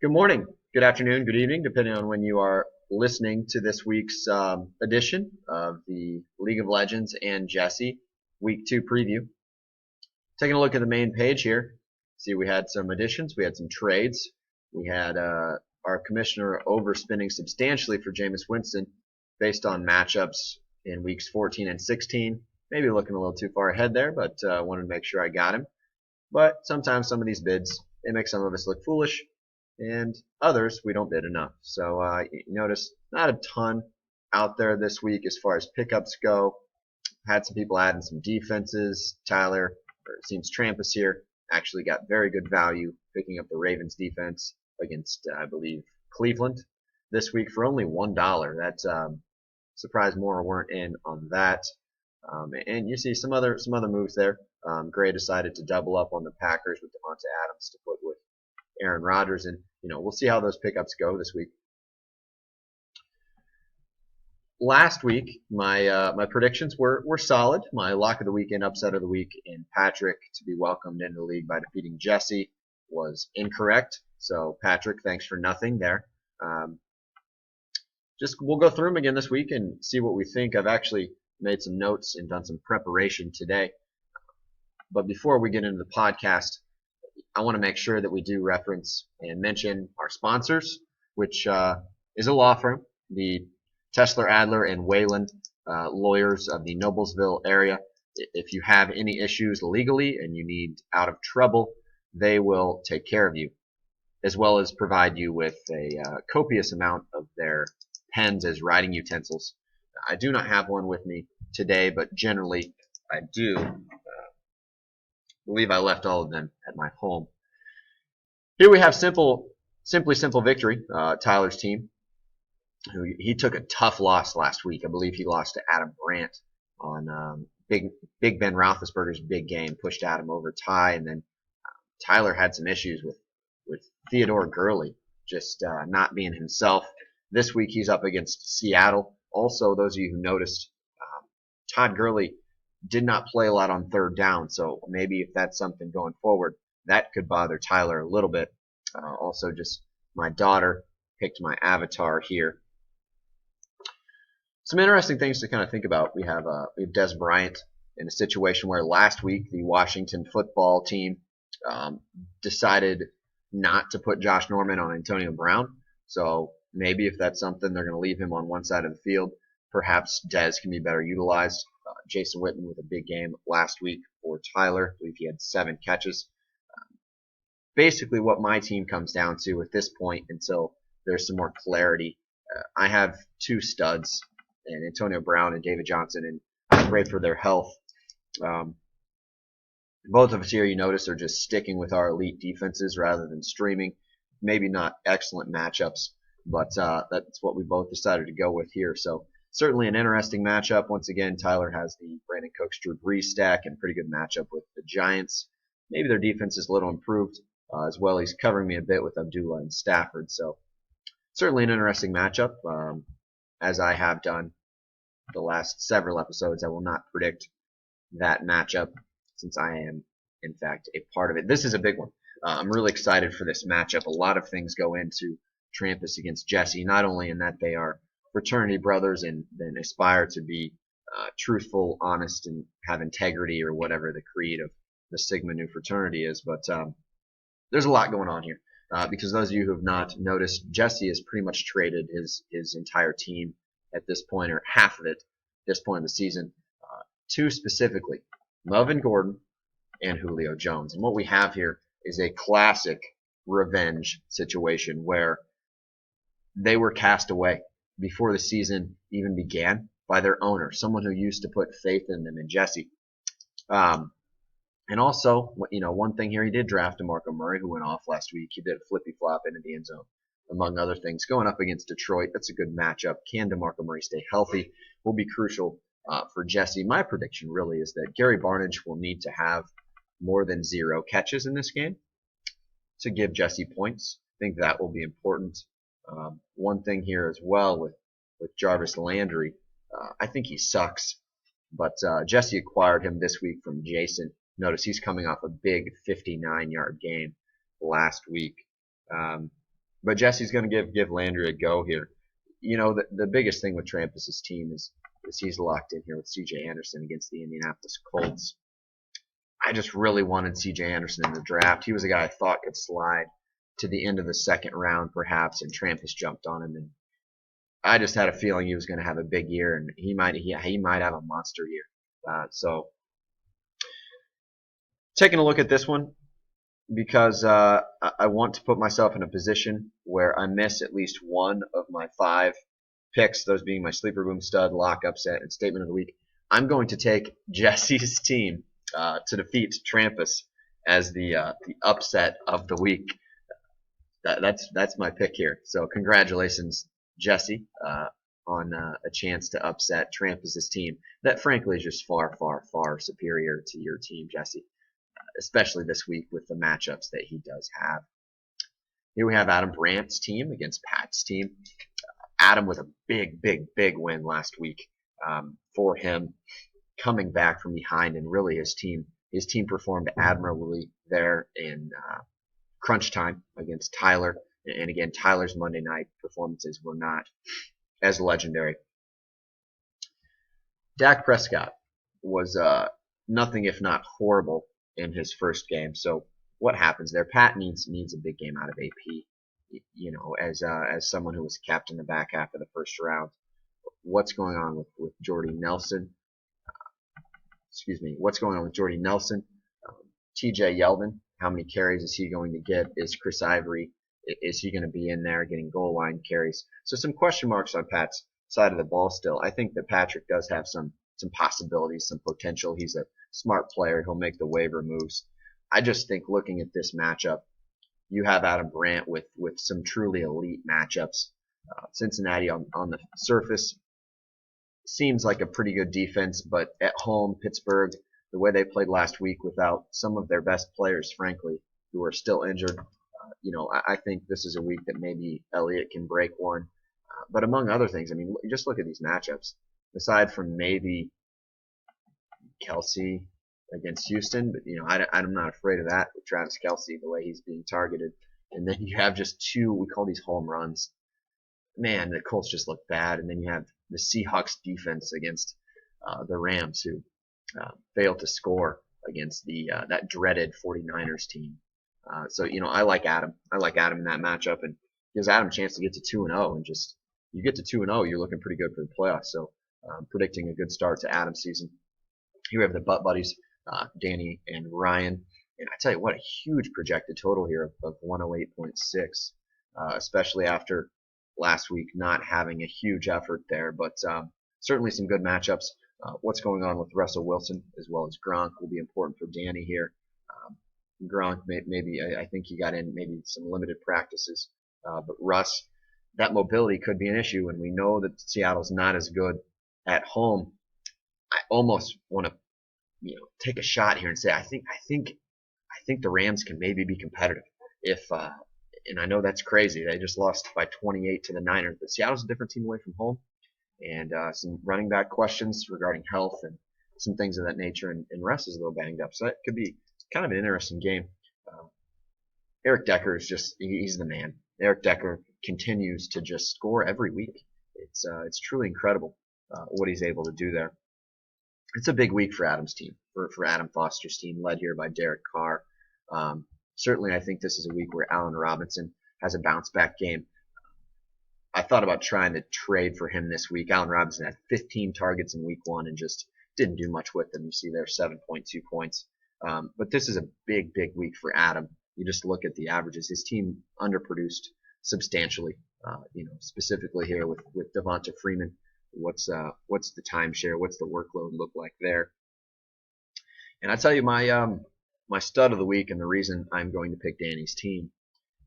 Good morning, good afternoon, good evening, depending on when you are listening to this week's edition of the League of Legends and Jesse Week 2 preview. Taking a look at the main page here, see we had some additions, we had some trades, we had our commissioner overspending substantially for Jameis Winston based on matchups in weeks 14 and 16. Maybe looking a little too far ahead there, but wanted to make sure I got him. But sometimes some of these bids, they make some of us look foolish, and others we don't bid enough. So you notice not a ton out there this week as far as pickups go. Had some people adding some defenses. Tyler, or it seems Trampus here, actually got very good value picking up the Ravens defense against, I believe, Cleveland this week for only $1. That's surprised more weren't in on that. And you see some other moves there. Gray decided to double up on the Packers with Devonta Adams to put with Aaron Rodgers, and we'll see how those pickups go this week. Last week, my predictions were solid. My lock of the week and upset of the week in Patrick to be welcomed into the league by defeating Jesse was incorrect. So Patrick, thanks for nothing there. We'll go through them again this week and see what we think. I've actually made some notes and done some preparation today. But before we get into the podcast, I want to make sure that we do reference and mention our sponsors, which is a law firm, the Tesler, Adler, and Whalen lawyers of the Noblesville area. If you have any issues legally and you need out of trouble, they will take care of you, as well as provide you with a copious amount of their pens as writing utensils. I do not have one with me today, but generally I do. Believe I left all of them at my home. Here we have Simply Simple Victory, Tyler's team. He took a tough loss last week. I believe he lost to Adam Brandt on Big Ben Roethlisberger's big game, pushed Adam over Ty, and then Tyler had some issues with Theodore Gurley just not being himself. This week he's up against Seattle. Also, those of you who noticed, Todd Gurley did not play a lot on third down, so maybe if that's something going forward, that could bother Tyler a little bit. Also, just my daughter picked my avatar here. Some interesting things to kind of think about. We have Des Bryant in a situation where last week the Washington football team decided not to put Josh Norman on Antonio Brown. So maybe if that's something, they're going to leave him on one side of the field. Perhaps Des can be better utilized. Jason Witten with a big game last week for Tyler. I believe he had 7 catches. Basically what my team comes down to at this point until there's some more clarity. I have 2 studs, and Antonio Brown and David Johnson, and I pray for their health. Both of us here, you notice, are just sticking with our elite defenses rather than streaming. Maybe not excellent matchups, but that's what we both decided to go with here. So certainly an interesting matchup. Once again, Tyler has the Brandon Cooks, Drew Brees stack, and pretty good matchup with the Giants. Maybe their defense is a little improved as well. He's covering me a bit with Abdullah and Stafford. So certainly an interesting matchup. As I have done the last several episodes, I will not predict that matchup since I am, in fact, a part of it. This is a big one. I'm really excited for this matchup. A lot of things go into Trampus against Jesse, not only in that they are fraternity brothers and then aspire to be truthful, honest, and have integrity, or whatever the creed of the Sigma Nu fraternity is, but there's a lot going on here. Because those of you who have not noticed, Jesse has pretty much traded his entire team at this point, or half of it at this point in the season, 2 specifically, Melvin Gordon and Julio Jones. And what we have here is a classic revenge situation where they were cast away before the season even began by their owner, someone who used to put faith in them, in Jesse. And also, one thing here, he did draft DeMarco Murray, who went off last week. He did a flippy flop into the end zone, among other things. Going up against Detroit, that's a good matchup. Can DeMarco Murray stay healthy? Will be crucial for Jesse. My prediction really is that Gary Barnidge will need to have more than 0 catches in this game to give Jesse points. I think that will be important. One thing here as well with Jarvis Landry, I think he sucks, but Jesse acquired him this week from Jason. Notice he's coming off a big 59-yard game last week. But Jesse's going to give Landry a go here. You know, the biggest thing with Trampus's team is he's locked in here with C.J. Anderson against the Indianapolis Colts. I just really wanted C.J. Anderson in the draft. He was a guy I thought could slide to the end of the second round, perhaps, and Trampus jumped on him, and I just had a feeling he was going to have a big year, and he might have a monster year. So taking a look at this one, because I want to put myself in a position where I miss at least one of my 5 picks, those being my sleeper boom stud, lock upset, and statement of the week. I'm going to take Jesse's team to defeat Trampus as the upset of the week. That's my pick here. So congratulations, Jesse, on a chance to upset Trampus's team. That frankly is just far, far, far superior to your team, Jesse, especially this week with the matchups that he does have. Here we have Adam Brandt's team against Pat's team. Adam with a big, big, big win last week for him, coming back from behind, and really his team performed admirably there in crunch time against Tyler. And again, Tyler's Monday night performances were not as legendary. Dak Prescott was nothing if not horrible in his first game. So what happens there? Pat needs a big game out of AP. You know, as someone who was kept in the back half of the first round. What's going on with Jordy Nelson? What's going on with Jordy Nelson? TJ Yeldon, how many carries is he going to get? Is Chris Ivory, is he going to be in there getting goal line carries? So some question marks on Pat's side of the ball still. I think that Patrick does have some possibilities, some potential. He's a smart player. He'll make the waiver moves. I just think looking at this matchup, you have Adam Brandt with some truly elite matchups. Cincinnati on the surface seems like a pretty good defense, but at home, Pittsburgh, the way they played last week without some of their best players, frankly, who are still injured, I think this is a week that maybe Elliott can break one. But among other things, I mean, just look at these matchups. Aside from maybe Kelce against Houston, but I'm not afraid of that with Travis Kelce, the way he's being targeted. And then you have just 2, we call these home runs. Man, the Colts just look bad. And then you have the Seahawks defense against the Rams, who failed to score against that dreaded 49ers team. So I like Adam. I like Adam in that matchup, and gives Adam a chance to get to 2-0, and just you get to 2-0, you're looking pretty good for the playoffs. So predicting a good start to Adam's season. Here we have the Butt Buddies, Danny and Ryan. And I tell you what, a huge projected total here of 108.6, especially after last week not having a huge effort there. But certainly some good matchups. What's going on with Russell Wilson as well as Gronk will be important for Danny here. Gronk, maybe I think he got in maybe some limited practices. But Russ, that mobility could be an issue, and we know that Seattle's not as good at home. I almost want to take a shot here and say I think the Rams can maybe be competitive if and I know that's crazy. They just lost by 28 to the Niners, but Seattle's a different team away from home, and some running back questions regarding health and some things of that nature, and Russ is a little banged up, so that could be kind of an interesting game. Eric Decker is he's the man. Eric Decker continues to just score every week. It's truly incredible what he's able to do there. It's a big week for Adam's team, for Adam Foster's team, led here by Derek Carr. Certainly, I think this is a week where Allen Robinson has a bounce-back game. I thought about trying to trade for him this week. Allen Robinson had 15 targets in week 1 and just didn't do much with them. You see there 7.2 points. But this is a big, big week for Adam. You just look at the averages. His team underproduced substantially, specifically here with Devonta Freeman. What's the timeshare? What's the workload look like there? And I tell you, my stud of the week, and the reason I'm going to pick Danny's team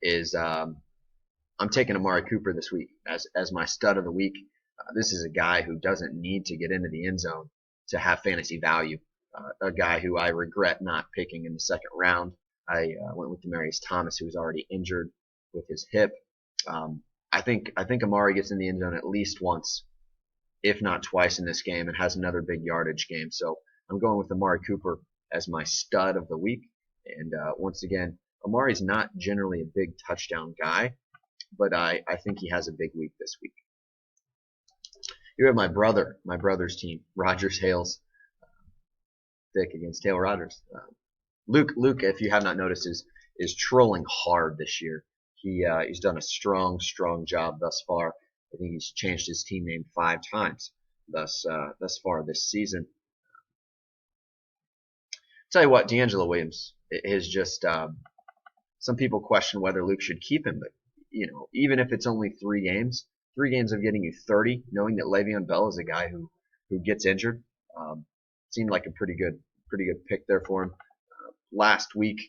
is I'm taking Amari Cooper this week as my stud of the week. This is a guy who doesn't need to get into the end zone to have fantasy value. A guy who I regret not picking in the second round. I went with Demaryius Thomas, who was already injured with his hip. I think Amari gets in the end zone at least once, if not twice in this game, and has another big yardage game. So I'm going with Amari Cooper as my stud of the week. And once again, Amari's not generally a big touchdown guy, but I think he has a big week this week. You have my brother's team, Rogers Hales, Vic against Hale Rogers. Luke, if you have not noticed, is trolling hard this year. He's done a strong job thus far. I think he's changed his team name 5 times thus far this season. Tell you what, D'Angelo Williams is just. Some people question whether Luke should keep him, but even if it's only 3 games of getting you 30, knowing that Le'Veon Bell is a guy who gets injured, seemed like a pretty good pick there for him. Last week,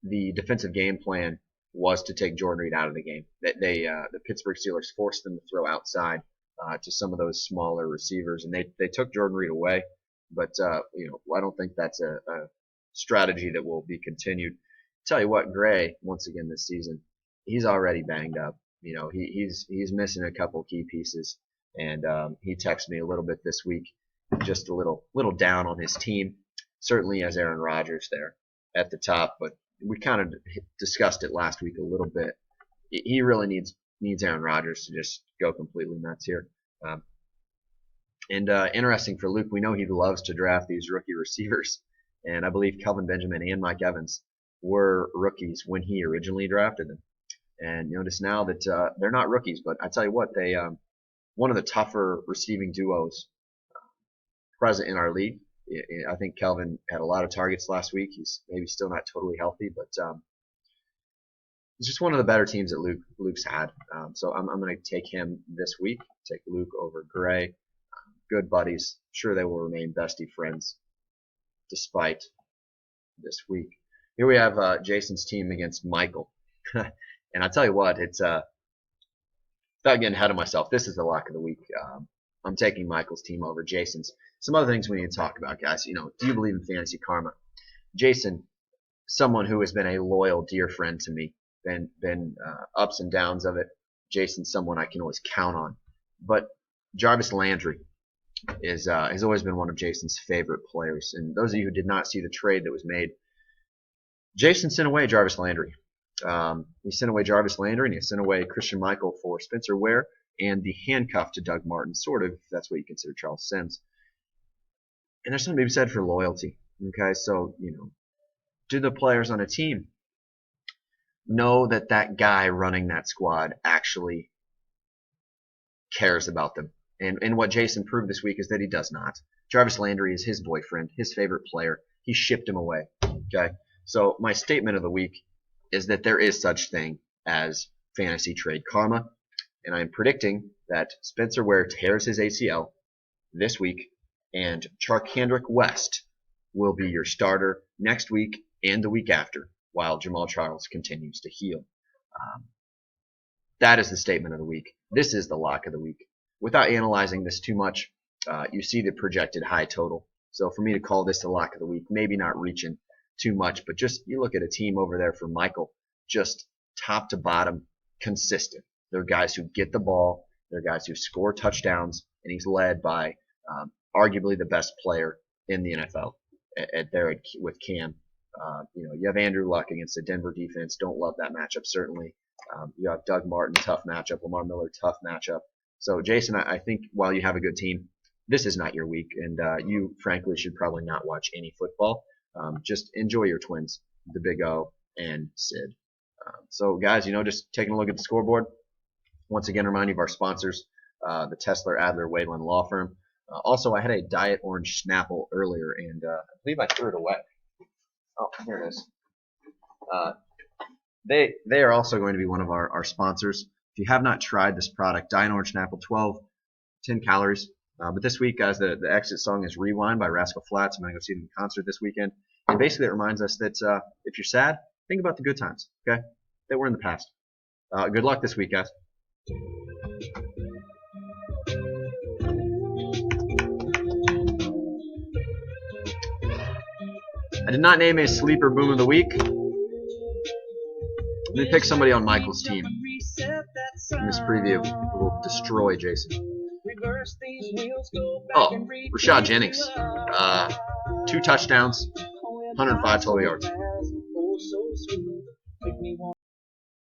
the defensive game plan was to take Jordan Reed out of the game. The Pittsburgh Steelers forced them to throw outside to some of those smaller receivers, and they took Jordan Reed away. But I don't think that's a strategy that will be continued. Tell you what, Gray, once again this season, he's already banged up. He's missing a couple key pieces, and he texted me a little bit this week, just a little down on his team. Certainly has Aaron Rodgers there at the top, but we kind of discussed it last week a little bit. He really needs Aaron Rodgers to just go completely nuts here. And interesting for Luke, we know he loves to draft these rookie receivers, and I believe Kelvin Benjamin and Mike Evans were rookies when he originally drafted them. And notice now that they're not rookies, but I tell you what, they one of the tougher receiving duos present in our league. I think Kelvin had a lot of targets last week. He's maybe still not totally healthy, but it's just one of the better teams that Luke's had. So I'm going to take him this week. Take Luke over Gray. Good buddies. Sure, they will remain bestie friends despite this week. Here we have Jason's team against Michael. And I tell you what, it's without getting ahead of myself, this is the lock of the week. I'm taking Michael's team over Jason's. Some other things we need to talk about, guys. Do you believe in fantasy karma? Jason, someone who has been a loyal, dear friend to me, been ups and downs of it. Jason's someone I can always count on. But Jarvis Landry has always been one of Jason's favorite players. And those of you who did not see the trade that was made, Jason sent away Jarvis Landry. He sent away Jarvis Landry, and he sent away Christian Michael for Spencer Ware and the handcuff to Doug Martin, sort of, if that's what you consider Charles Sims. And there's something to be said for loyalty. Okay, so, do the players on a team know that that guy running that squad actually cares about them? And what Jason proved this week is that he does not. Jarvis Landry is his boyfriend, his favorite player. He shipped him away. Okay, so my statement of the week is that there is such thing as fantasy trade karma, and I'm predicting that Spencer Ware tears his ACL this week, and Charkandrick West will be your starter next week and the week after, while Jamal Charles continues to heal. That is the statement of the week. This is the lock of the week. Without analyzing this too much, you see the projected high total. So for me to call this the lock of the week, maybe not reaching too much, but just you look at a team over there for Michael, just top to bottom, consistent. They're guys who get the ball. They're guys who score touchdowns, and he's led by arguably the best player in the NFL with Cam. You have Andrew Luck against the Denver defense. Don't love that matchup, certainly. You have Doug Martin, tough matchup. Lamar Miller, tough matchup. So, Jason, I think while you have a good team, this is not your week, and you, frankly, should probably not watch any football. Just enjoy your twins, the Big O and Sid. So, guys, just taking a look at the scoreboard. Once again, remind you of our sponsors, the Tesler, Adler, Wayland Law Firm. Also, I had a Diet Orange Snapple earlier, and I believe I threw it away. Oh, here it is. They are also going to be one of our sponsors. If you have not tried this product, Diet Orange Snapple, 10 calories. But this week, guys, the exit song is Rewind by Rascal Flatts. I'm going to go see them in concert this weekend. And basically, it reminds us that if you're sad, think about the good times, okay, that were in the past. Good luck this week, guys. I did not name a sleeper boom of the week. Let me pick somebody on Michael's team. In this preview, will destroy Jason. Oh, Rashad Jennings. 2 touchdowns, 105 total yards.